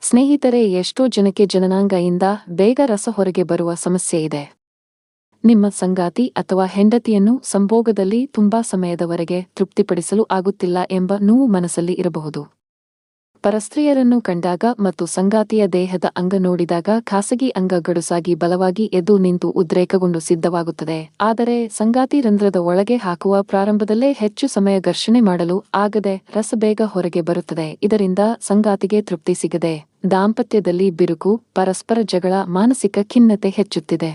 ಸ್ನೇಹಿತರೆ, ಎಷ್ಟೋ ಜನಕ್ಕೆ ಜನನಾಂಗದಿಂದ ಬೇಗ ರಸ ಹೊರಗೆ ಬರುವ ಸಮಸ್ಯೆ ಇದೆ. ನಿಮ್ಮ ಸಂಗಾತಿ ಅಥವಾ ಹೆಂಡತಿಯನ್ನು ಸಂಭೋಗದಲ್ಲಿ ತುಂಬಾ ಸಮಯದವರೆಗೆ ತೃಪ್ತಿಪಡಿಸಲು ಆಗುತ್ತಿಲ್ಲ ಎಂಬ ನೋವು ಮನಸ್ಸಲ್ಲಿ ಇರಬಹುದು. ಪರಸ್ತ್ರೀಯರನ್ನು ಕಂಡಾಗ ಮತ್ತು ಸಂಗಾತಿಯ ದೇಹದ ಅಂಗ ನೋಡಿದಾಗ ಖಾಸಗಿ ಅಂಗ ಗಡುಸಾಗಿ ಬಲವಾಗಿ ಎದ್ದು ನಿಂತು ಉದ್ರೇಕಗೊಂಡು ಸಿದ್ಧವಾಗುತ್ತದೆ. ಆದರೆ ಸಂಗಾತಿ ರಂಧ್ರದ ಒಳಗೆ ಹಾಕುವ ಪ್ರಾರಂಭದಲ್ಲೇ ಹೆಚ್ಚು ಸಮಯ ಘರ್ಷಣೆ ಮಾಡಲು ಆಗದೆ ರಸ ಬೇಗ ಹೊರಗೆ ಬರುತ್ತದೆ. ಇದರಿಂದ ಸಂಗಾತಿಗೆ ತೃಪ್ತಿ ಸಿಗದೆ ದಾಂಪತ್ಯದಲ್ಲಿ ಬಿರುಕು, ಪರಸ್ಪರ ಜಗಳ, ಮಾನಸಿಕ ಖಿನ್ನತೆ ಹೆಚ್ಚುತ್ತಿದೆ.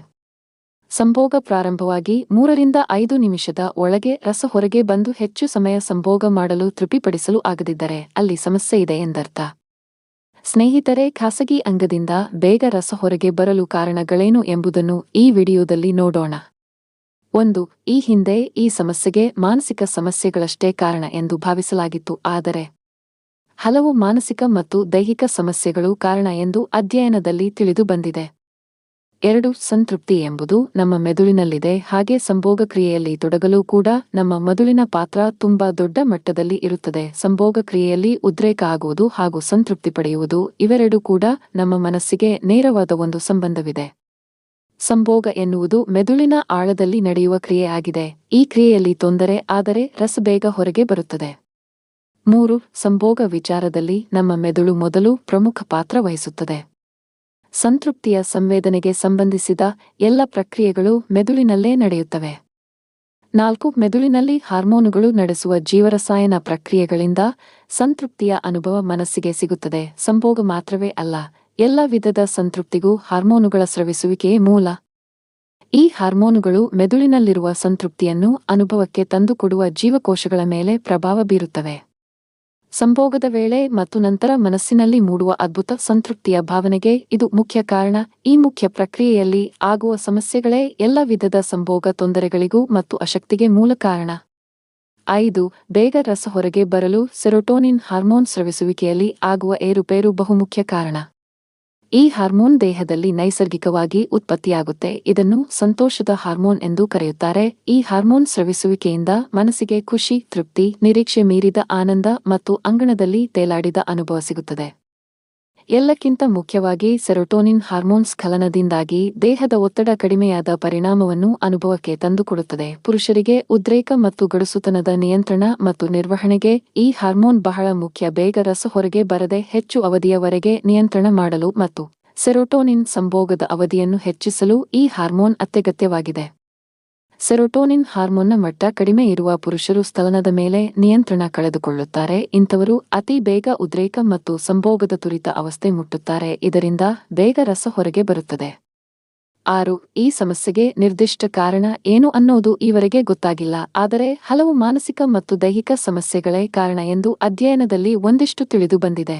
ಸಂಭೋಗ ಪ್ರಾರಂಭವಾಗಿ 3ರಿಂದ 5 ನಿಮಿಷದ ಒಳಗೆ ರಸ ಹೊರಗೆ ಬಂದು ಹೆಚ್ಚು ಸಮಯ ಸಂಭೋಗ ಮಾಡಲು ತೃಪ್ತಿಪಡಿಸಲು ಆಗದಿದ್ದರೆ ಅಲ್ಲಿ ಸಮಸ್ಯೆ ಇದೆ ಎಂದರ್ಥ. ಸ್ನೇಹಿತರೆ, ಖಾಸಗಿ ಅಂಗದಿಂದ ಬೇಗ ರಸ ಹೊರಗೆ ಬರಲು ಕಾರಣಗಳೇನು ಎಂಬುದನ್ನು ಈ ವಿಡಿಯೋದಲ್ಲಿ ನೋಡೋಣ. 1. ಈ ಹಿಂದೆ ಈ ಸಮಸ್ಯೆಗೆ ಮಾನಸಿಕ ಸಮಸ್ಯೆಗಳಷ್ಟೇ ಕಾರಣ ಎಂದು ಭಾವಿಸಲಾಗಿತ್ತು. ಆದರೆ ಹಲವು ಮಾನಸಿಕ ಮತ್ತು ದೈಹಿಕ ಸಮಸ್ಯೆಗಳು ಕಾರಣ ಎಂದು ಅಧ್ಯಯನದಲ್ಲಿ ತಿಳಿದು ಬಂದಿದೆ. 2. ಸಂತೃಪ್ತಿ ಎಂಬುದು ನಮ್ಮ ಮೆದುಳಿನಲ್ಲಿದೆ. ಹಾಗೆ ಸಂಭೋಗ ಕ್ರಿಯೆಯಲ್ಲಿ ತೊಡಗಲು ಕೂಡ ನಮ್ಮ ಮೆದುಳಿನ ಪಾತ್ರ ತುಂಬಾ ದೊಡ್ಡ ಮಟ್ಟದಲ್ಲಿ ಇರುತ್ತದೆ. ಸಂಭೋಗ ಕ್ರಿಯೆಯಲ್ಲಿ ಉದ್ರೇಕ ಆಗುವುದು ಹಾಗೂ ಸಂತೃಪ್ತಿ ಪಡೆಯುವುದು ಇವೆರಡೂ ಕೂಡ ನಮ್ಮ ಮನಸ್ಸಿಗೆ ನೇರವಾದ ಒಂದು ಸಂಬಂಧವಿದೆ. ಸಂಭೋಗ ಎನ್ನುವುದು ಮೆದುಳಿನ ಆಳದಲ್ಲಿ ನಡೆಯುವ ಕ್ರಿಯೆ ಆಗಿದೆ. ಈ ಕ್ರಿಯೆಯಲ್ಲಿ ತೊಂದರೆ ಆದರೆ ರಸ ಬೇಗ ಹೊರಗೆ ಬರುತ್ತದೆ. 3. ಸಂಭೋಗ ವಿಚಾರದಲ್ಲಿ ನಮ್ಮ ಮೆದುಳು ಮೊದಲು ಪ್ರಮುಖ ಪಾತ್ರ ವಹಿಸುತ್ತದೆ. ಸಂತೃಪ್ತಿಯ ಸಂವೇದನೆಗೆ ಸಂಬಂಧಿಸಿದ ಎಲ್ಲ ಪ್ರಕ್ರಿಯೆಗಳು ಮೆದುಳಿನಲ್ಲೇ ನಡೆಯುತ್ತವೆ. 4. ಮೆದುಳಿನಲ್ಲಿ ಹಾರ್ಮೋನುಗಳು ನಡೆಸುವ ಜೀವರಸಾಯನ ಪ್ರಕ್ರಿಯೆಗಳಿಂದ ಸಂತೃಪ್ತಿಯ ಅನುಭವ ಮನಸ್ಸಿಗೆ ಸಿಗುತ್ತದೆ. ಸಂಭೋಗ ಮಾತ್ರವೇ ಅಲ್ಲ, ಎಲ್ಲ ವಿಧದ ಸಂತೃಪ್ತಿಗೂ ಹಾರ್ಮೋನುಗಳ ಸ್ರವಿಸುವಿಕೆಯೇ ಮೂಲ. ಈ ಹಾರ್ಮೋನುಗಳು ಮೆದುಳಿನಲ್ಲಿರುವ ಸಂತೃಪ್ತಿಯನ್ನು ಅನುಭವಕ್ಕೆ ತಂದುಕೊಡುವ ಜೀವಕೋಶಗಳ ಮೇಲೆ ಪ್ರಭಾವ ಬೀರುತ್ತವೆ. ಸಂಭೋಗದ ವೇಳೆ ಮತ್ತು ನಂತರ ಮನಸ್ಸಿನಲ್ಲಿ ಮೂಡುವ ಅದ್ಭುತ ಸಂತೃಪ್ತಿಯ ಭಾವನೆಗೆ ಇದು ಮುಖ್ಯ ಕಾರಣ. ಈ ಮುಖ್ಯ ಪ್ರಕ್ರಿಯೆಯಲ್ಲಿ ಆಗುವ ಸಮಸ್ಯೆಗಳೇ ಎಲ್ಲ ವಿಧದ ಸಂಭೋಗ ತೊಂದರೆಗಳಿಗೂ ಮತ್ತು ಅಶಕ್ತಿಗೆ ಮೂಲ ಕಾರಣ. 5. ಬೇಗ ರಸ ಹೊರಗೆ ಬರಲು ಸೆರೋಟೋನಿನ್ ಹಾರ್ಮೋನ್ ಸ್ರವಿಸುವಿಕೆಯಲ್ಲಿ ಆಗುವ ಏರುಪೇರು ಬಹುಮುಖ್ಯ ಕಾರಣ. ಈ ಹಾರ್ಮೋನ್ ದೇಹದಲ್ಲಿ ನೈಸರ್ಗಿಕವಾಗಿ ಉತ್ಪತ್ತಿಯಾಗುತ್ತೆ. ಇದನ್ನು ಸಂತೋಷದ ಹಾರ್ಮೋನ್ ಎಂದು ಕರೆಯುತ್ತಾರೆ. ಈ ಹಾರ್ಮೋನ್ ಸ್ರವಿಸುವಿಕೆಯಿಂದ ಮನಸ್ಸಿಗೆ ಖುಷಿ, ತೃಪ್ತಿ, ನಿರೀಕ್ಷೆ ಮೀರಿದ ಆನಂದ ಮತ್ತು ಅಂಗಣದಲ್ಲಿ ತೇಲಾಡಿದ ಅನುಭವ ಸಿಗುತ್ತದೆ. ಎಲ್ಲಕ್ಕಿಂತ ಮುಖ್ಯವಾಗಿ ಸೆರೋಟೋನಿನ್ ಹಾರ್ಮೋನ್ ಸ್ಖಲನದಿಂದಾಗಿ ದೇಹದ ಒತ್ತಡ ಕಡಿಮೆಯಾದ ಪರಿಣಾಮವನ್ನು ಅನುಭವಕ್ಕೆ ತಂದುಕೊಡುತ್ತದೆ. ಪುರುಷರಿಗೆ ಉದ್ರೇಕ ಮತ್ತು ಗಡುಸುತನದ ನಿಯಂತ್ರಣ ಮತ್ತು ನಿರ್ವಹಣೆಗೆ ಈ ಹಾರ್ಮೋನ್ ಬಹಳ ಮುಖ್ಯ. ಬೇಗ ರಸ ಹೊರಗೆ ಬರದೆ ಹೆಚ್ಚು ಅವಧಿಯವರೆಗೆ ನಿಯಂತ್ರಣ ಮಾಡಲು ಮತ್ತು ಸೆರೋಟೋನಿನ್ ಸಂಭೋಗದ ಅವಧಿಯನ್ನು ಹೆಚ್ಚಿಸಲು ಈ ಹಾರ್ಮೋನ್ ಅತ್ಯಗತ್ಯವಾಗಿದೆ. ಸೆರೋಟೋನಿನ್ ಹಾರ್ಮೋನ್ನ ಮಟ್ಟ ಕಡಿಮೆ ಇರುವ ಪುರುಷರು ಸ್ಥಳನದ ಮೇಲೆ ನಿಯಂತ್ರಣ ಕಳೆದುಕೊಳ್ಳುತ್ತಾರೆ. ಇಂಥವರು ಅತಿ ಬೇಗ ಉದ್ರೇಕ ಮತ್ತು ಸಂಭೋಗದ ತುರಿತ ಅವಸ್ಥೆ ಮುಟ್ಟುತ್ತಾರೆ. ಇದರಿಂದ ಬೇಗ ರಸ ಹೊರಗೆ ಬರುತ್ತದೆ. 6. ಈ ಸಮಸ್ಯೆಗೆ ನಿರ್ದಿಷ್ಟ ಕಾರಣ ಏನು ಅನ್ನೋದು ಈವರೆಗೆ ಗೊತ್ತಾಗಿಲ್ಲ. ಆದರೆ ಹಲವು ಮಾನಸಿಕ ಮತ್ತು ದೈಹಿಕ ಸಮಸ್ಯೆಗಳೇ ಕಾರಣ ಎಂದು ಅಧ್ಯಯನದಲ್ಲಿ ಒಂದಿಷ್ಟು ತಿಳಿದು ಬಂದಿದೆ.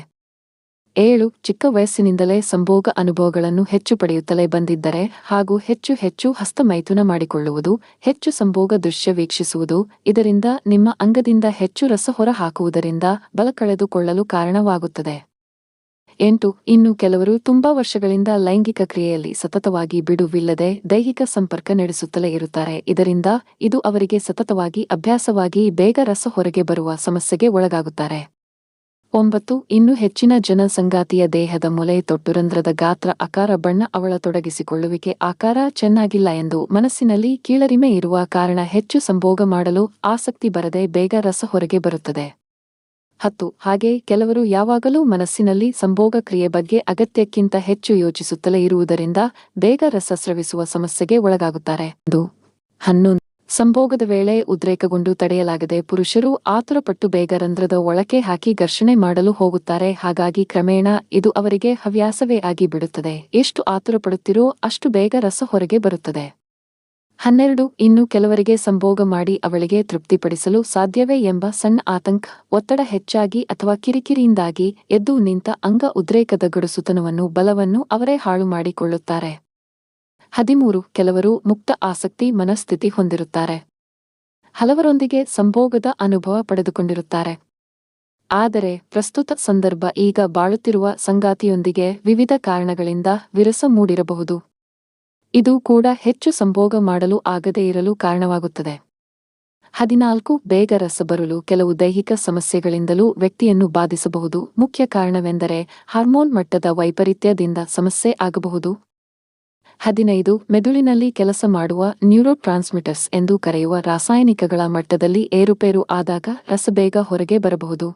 7. ಚಿಕ್ಕ ವಯಸ್ಸಿನಿಂದಲೇ ಸಂಭೋಗ ಅನುಭವಗಳನ್ನು ಹೆಚ್ಚು ಪಡೆಯುತ್ತಲೇ ಬಂದಿದ್ದರೆ ಹಾಗೂ ಹೆಚ್ಚು ಹಸ್ತಮೈಥುನ ಮಾಡಿಕೊಳ್ಳುವುದು, ಹೆಚ್ಚು ಸಂಭೋಗ ದೃಶ್ಯ ವೀಕ್ಷಿಸುವುದು ಇದರಿಂದ ನಿಮ್ಮ ಅಂಗದಿಂದ ಹೆಚ್ಚು ರಸ ಹೊರ ಹಾಕುವುದರಿಂದ ಬಲ ಕಳೆದುಕೊಳ್ಳಲು ಕಾರಣವಾಗುತ್ತದೆ. 8. ಇನ್ನು ಕೆಲವರು ತುಂಬಾ ವರ್ಷಗಳಿಂದ ಲೈಂಗಿಕ ಕ್ರಿಯೆಯಲ್ಲಿ ಸತತವಾಗಿ ಬಿಡುವಿಲ್ಲದೆ ದೈಹಿಕ ಸಂಪರ್ಕ ನಡೆಸುತ್ತಲೇ ಇರುತ್ತಾರೆ. ಇದರಿಂದ ಇದು ಅವರಿಗೆ ಸತತವಾಗಿ ಅಭ್ಯಾಸವಾಗಿ ಬೇಗ ರಸ ಹೊರಗೆ ಬರುವ ಸಮಸ್ಯೆಗೆ ಒಳಗಾಗುತ್ತಾರೆ. 9. ಇನ್ನೂ ಹೆಚ್ಚಿನ ಜನ ಸಂಗಾತಿಯ ದೇಹದ ಮೊಲೆ, ತೊಟ್ಟುರಂಧ್ರದ ಗಾತ್ರ, ಆಕಾರ, ಬಣ್ಣ, ಅವಳ ತೊಡಗಿಸಿಕೊಳ್ಳುವಿಕೆ ಆಕಾರ ಚೆನ್ನಾಗಿಲ್ಲ ಎಂದು ಮನಸ್ಸಿನಲ್ಲಿ ಕೀಳರಿಮೆ ಇರುವ ಕಾರಣ ಹೆಚ್ಚು ಸಂಭೋಗ ಮಾಡಲು ಆಸಕ್ತಿ ಬರದೆ ಬೇಗ ರಸ ಹೊರಗೆ ಬರುತ್ತದೆ. 10. ಹಾಗೆ ಕೆಲವರು ಯಾವಾಗಲೂ ಮನಸ್ಸಿನಲ್ಲಿ ಸಂಭೋಗ ಕ್ರಿಯೆ ಬಗ್ಗೆ ಅಗತ್ಯಕ್ಕಿಂತ ಹೆಚ್ಚು ಯೋಚಿಸುತ್ತಲೇ ಇರುವುದರಿಂದ ಬೇಗ ರಸ ಸ್ರವಿಸುವ ಸಮಸ್ಯೆಗೆ ಒಳಗಾಗುತ್ತಾರೆ. 11. ಸಂಭೋಗದ ವೇಳೆ ಉದ್ರೇಕಗೊಂಡು ತಡೆಯಲಾಗದೆ ಪುರುಷರು ಆತುರಪಟ್ಟು ಬೇಗ ರಂಧ್ರದ ಒಳಕ್ಕೆ ಹಾಕಿ ಘರ್ಷಣೆ ಮಾಡಲು ಹೋಗುತ್ತಾರೆ. ಹಾಗಾಗಿ ಕ್ರಮೇಣ ಇದು ಅವರಿಗೆ ಹವ್ಯಾಸವೇ ಆಗಿ ಬಿಡುತ್ತದೆ. ಎಷ್ಟು ಆತುರಪಡುತ್ತಿರೋ ಅಷ್ಟು ಬೇಗ ರಸ ಹೊರಗೆ ಬರುತ್ತದೆ. 12. ಇನ್ನು ಕೆಲವರಿಗೆ ಸಂಭೋಗ ಮಾಡಿ ಅವಳಿಗೆ ತೃಪ್ತಿಪಡಿಸಲು ಸಾಧ್ಯವೇ ಎಂಬ ಸಣ್ಣ ಆತಂಕ, ಒತ್ತಡ ಹೆಚ್ಚಾಗಿ ಅಥವಾ ಕಿರಿಕಿರಿಯಿಂದಾಗಿ ಎದ್ದು ನಿಂತ ಅಂಗ ಉದ್ರೇಕದ ಗಡುಸುತನವನ್ನು ಬಲವನ್ನು ಅವರೇ ಹಾಳು ಮಾಡಿಕೊಳ್ಳುತ್ತಾರೆ. 13. ಕೆಲವರು ಮುಕ್ತ ಆಸಕ್ತಿ ಮನಸ್ಥಿತಿ ಹೊಂದಿರುತ್ತಾರೆ. ಹಲವರೊಂದಿಗೆ ಸಂಭೋಗದ ಅನುಭವ ಪಡೆದುಕೊಂಡಿರುತ್ತಾರೆ. ಆದರೆ ಪ್ರಸ್ತುತ ಸಂದರ್ಭ ಈಗ ಬಾಳುತ್ತಿರುವ ಸಂಗಾತಿಯೊಂದಿಗೆ ವಿವಿಧ ಕಾರಣಗಳಿಂದ ವಿರಸ ಮೂಡಿರಬಹುದು. ಇದು ಕೂಡ ಹೆಚ್ಚು ಸಂಭೋಗ ಮಾಡಲು ಆಗದೇ ಇರಲು ಕಾರಣವಾಗುತ್ತದೆ. 14 ಬೇಗ ರಸ ಬರಲು ಕೆಲವು ದೈಹಿಕ ಸಮಸ್ಯೆಗಳಿಂದಲೂ ವ್ಯಕ್ತಿಯನ್ನು ಬಾಧಿಸಬಹುದು. ಮುಖ್ಯ ಕಾರಣವೆಂದರೆ ಹಾರ್ಮೋನ್ ಮಟ್ಟದ ವೈಪರೀತ್ಯದಿಂದ ಸಮಸ್ಯೆ ಆಗಬಹುದು. 15 ಮೆದುಳಿನಲ್ಲಿ ಕೆಲಸ ಮಾಡುವ ನ್ಯೂರೋ ಟ್ರಾನ್ಸ್ಮಿಟರ್ಸ್ ಎಂದು ಕರೆಯುವ ರಾಸಾಯನಿಕಗಳ ಮಟ್ಟದಲ್ಲಿ ಏರುಪೇರು ಆದಾಗ ರಸ ಬೇಗ ಹೊರಗೆ ಬರಬಹುದು.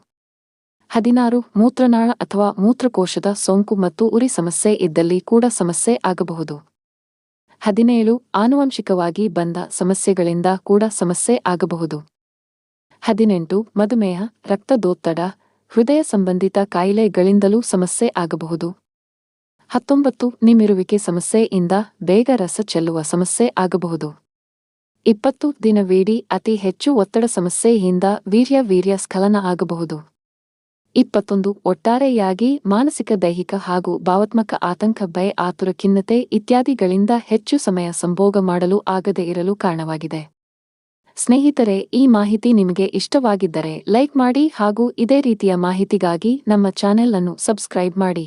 16 ಮೂತ್ರನಾಳ ಅಥವಾ ಮೂತ್ರಕೋಶದ ಸೋಂಕು ಮತ್ತು ಉರಿ ಸಮಸ್ಯೆ ಇದ್ದಲ್ಲಿ ಕೂಡ ಸಮಸ್ಯೆ ಆಗಬಹುದು. 17 ಆನುವಂಶಿಕವಾಗಿ ಬಂದ ಸಮಸ್ಯೆಗಳಿಂದ ಕೂಡ ಸಮಸ್ಯೆ ಆಗಬಹುದು. 18 ಮಧುಮೇಹ, ರಕ್ತದೊತ್ತಡ, ಹೃದಯ ಸಂಬಂಧಿತ ಕಾಯಿಲೆಗಳಿಂದಲೂ ಸಮಸ್ಯೆ ಆಗಬಹುದು. 19 ನಿಮಿರುವಿಕೆ ಸಮಸ್ಯೆಯಿಂದ ಬೇಗ ರಸ ಚೆಲ್ಲುವ ಸಮಸ್ಯೆ ಆಗಬಹುದು. 20 ದಿನವಿಡೀ ಅತಿ ಹೆಚ್ಚು ಒತ್ತಡ ಸಮಸ್ಯೆಯಿಂದ ವೀರ್ಯ ಸ್ಖಲನ ಆಗಬಹುದು. 21 ಒಟ್ಟಾರೆಯಾಗಿ ಮಾನಸಿಕ, ದೈಹಿಕ ಹಾಗೂ ಭಾವಾತ್ಮಕ ಆತಂಕ, ಭಯ, ಆತುರ, ಖಿನ್ನತೆ ಇತ್ಯಾದಿಗಳಿಂದ ಹೆಚ್ಚು ಸಮಯ ಸಂಭೋಗ ಮಾಡಲು ಆಗದೇ ಇರಲು ಕಾರಣವಾಗಿದೆ. ಸ್ನೇಹಿತರೆ, ಈ ಮಾಹಿತಿ ನಿಮಗೆ ಇಷ್ಟವಾಗಿದ್ದರೆ ಲೈಕ್ ಮಾಡಿ ಹಾಗೂ ಇದೇ ರೀತಿಯ ಮಾಹಿತಿಗಾಗಿ ನಮ್ಮ ಚಾನೆಲ್ ಅನ್ನು ಸಬ್ಸ್ಕ್ರೈಬ್ ಮಾಡಿ.